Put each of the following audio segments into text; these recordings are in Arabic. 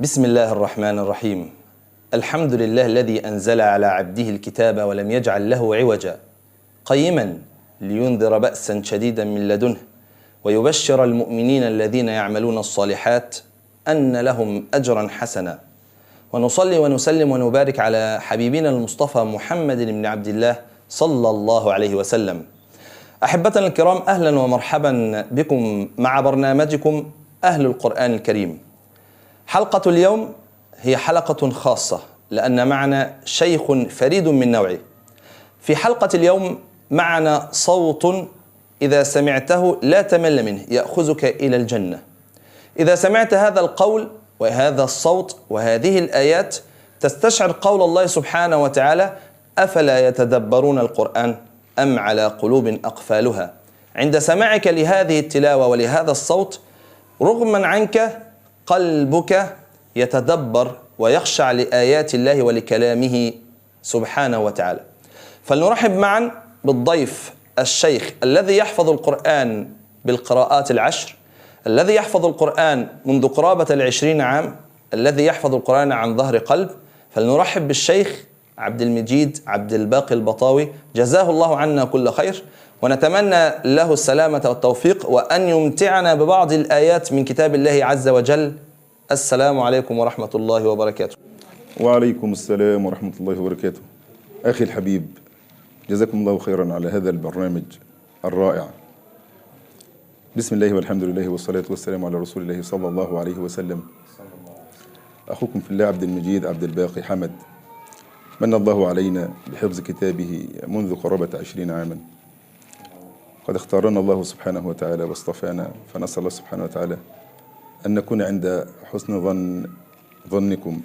بسم الله الرحمن الرحيم. الحمد لله الذي أنزل على عبده الكتاب ولم يجعل له عوجا قيما لينذر بأسا شديدا من لدنه ويبشر المؤمنين الذين يعملون الصالحات أن لهم أجرا حسنا. ونصلي ونسلم ونبارك على حبيبنا المصطفى محمد بن عبد الله صلى الله عليه وسلم. أحبتنا الكرام، أهلا ومرحبا بكم مع برنامجكم أهل القرآن الكريم. حلقة اليوم هي حلقة خاصة لأن معنا شيخ فريد من نوعه. في حلقة اليوم معنا صوت إذا سمعته لا تمل منه، يأخذك إلى الجنة. إذا سمعت هذا القول وهذا الصوت وهذه الآيات تستشعر قول الله سبحانه وتعالى: أفلا يتدبرون القرآن أم على قلوب أقفالها. عند سماعك لهذه التلاوة ولهذا الصوت رغما عنك قلبك يتدبر ويخشع لآيات الله ولكلامه سبحانه وتعالى. فلنرحب معا بالضيف الشيخ الذي يحفظ القرآن بالقراءات العشر، الذي يحفظ القرآن منذ قرابة 20 عام، الذي يحفظ القرآن عن ظهر قلب. فلنرحب بالشيخ عبد المجيد عبد الباقي البطاوي، جزاه الله عنا كل خير، ونتمنى له السلامة والتوفيق وأن يمتعنا ببعض الآيات من كتاب الله عز وجل. السلام عليكم ورحمة الله وبركاته. وعليكم السلام ورحمة الله وبركاته. أخي الحبيب، جزاكم الله خيرا على هذا البرنامج الرائع. بسم الله والحمد لله والصلاة والسلام على رسول الله صلى الله عليه وسلم. أخوكم في الله عبد المجيد عبد الباقي حمد، من الله علينا بحفظ كتابه منذ قرابة 20 عاما. قد اختارنا الله سبحانه وتعالى واصطفانا، فنسأل الله سبحانه وتعالى أن نكون عند حسن ظنكم.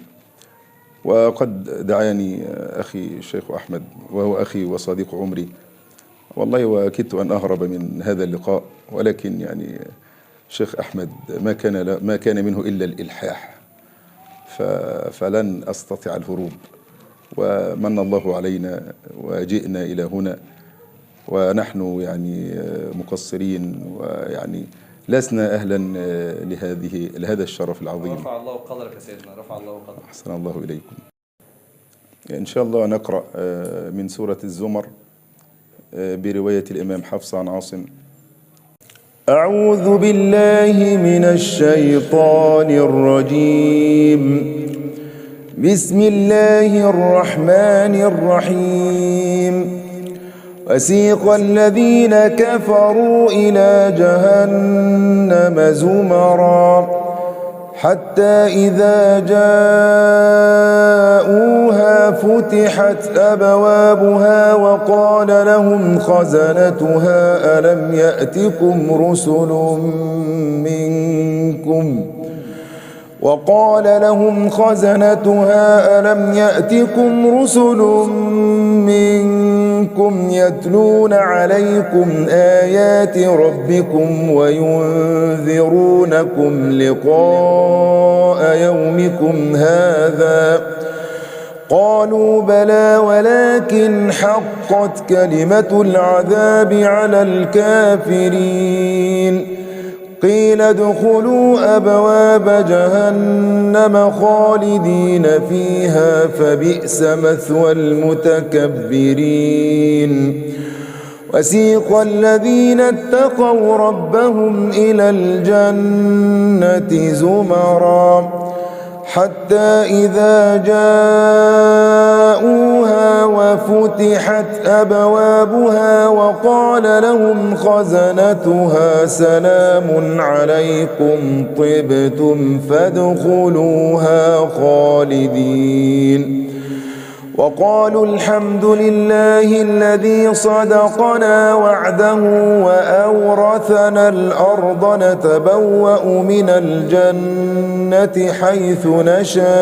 وقد دعاني أخي الشيخ أحمد، وهو أخي وصديق عمري، والله وكدت أن أهرب من هذا اللقاء، ولكن يعني الشيخ أحمد ما كان منه إلا الإلحاح، فلن أستطيع الهروب. ومن الله علينا وجئنا إلى هنا ونحن يعني مقصرين، ويعني لسنا أهلا لهذا الشرف العظيم. رفع الله قدرك يا سيدنا، رفع الله قدرك. أحسن الله إليكم. إن شاء الله نقرأ من سورة الزمر برواية الإمام حفص عن عاصم. أعوذ بالله من الشيطان الرجيم. بسم الله الرحمن الرحيم. وسيق الذين كفروا إلى جهنم زمرا حتى إذا جاءوها فتحت أبوابها وقال لهم خزنتها ألم يأتكم رسل منكم يتلون عليكم آيات ربكم وينذرونكم لقاء يومكم هذا؟ قالوا بلى ولكن حقت كلمة العذاب على الكافرين. قيل ادخلوا أبواب جهنم خالدين فيها فبئس مثوى المتكبرين. وسيق الذين اتقوا ربهم إلى الجنة زمرا حتى إذا جاءوها وفتحت أبوابها وقال لهم خزنتها سلام عليكم طبتم فادخلوها خالدين. وقالوا الحمد لله الذي صدقنا وعده وأورثنا الأرض نتبوأ من الجنة حيث نشاء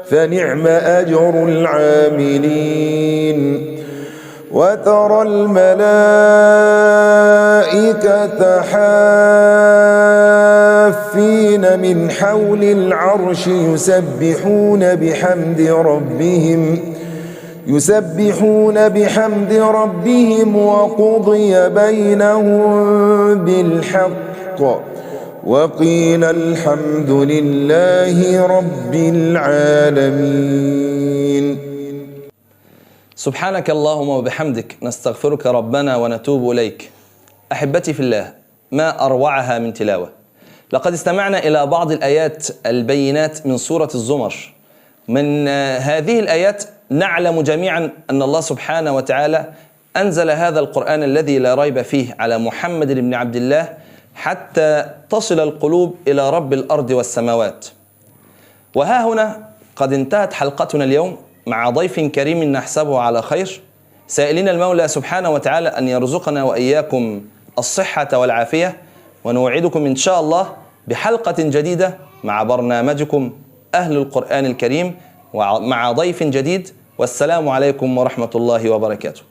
فنعم أجر العاملين. وترى الملائكة حافين من حول العرش يسبحون بحمد ربهم وقضي بينهم بالحق وقيل الحمد لله رب العالمين. سبحانك اللهم وبحمدك نستغفرك ربنا ونتوب إليك. أحبتي في الله، ما أروعها من تلاوة. لقد استمعنا إلى بعض الآيات البينات من سورة الزمر. من هذه الآيات نعلم جميعا أن الله سبحانه وتعالى أنزل هذا القرآن الذي لا ريب فيه على محمد بن عبد الله حتى تصل القلوب إلى رب الأرض والسماوات. وها هنا قد انتهت حلقتنا اليوم مع ضيف كريم نحسبه على خير، سائلين المولى سبحانه وتعالى أن يرزقنا وإياكم الصحة والعافية، ونوعدكم إن شاء الله بحلقة جديدة مع برنامجكم أهل القرآن الكريم ومع ضيف جديد. والسلام عليكم ورحمة الله وبركاته.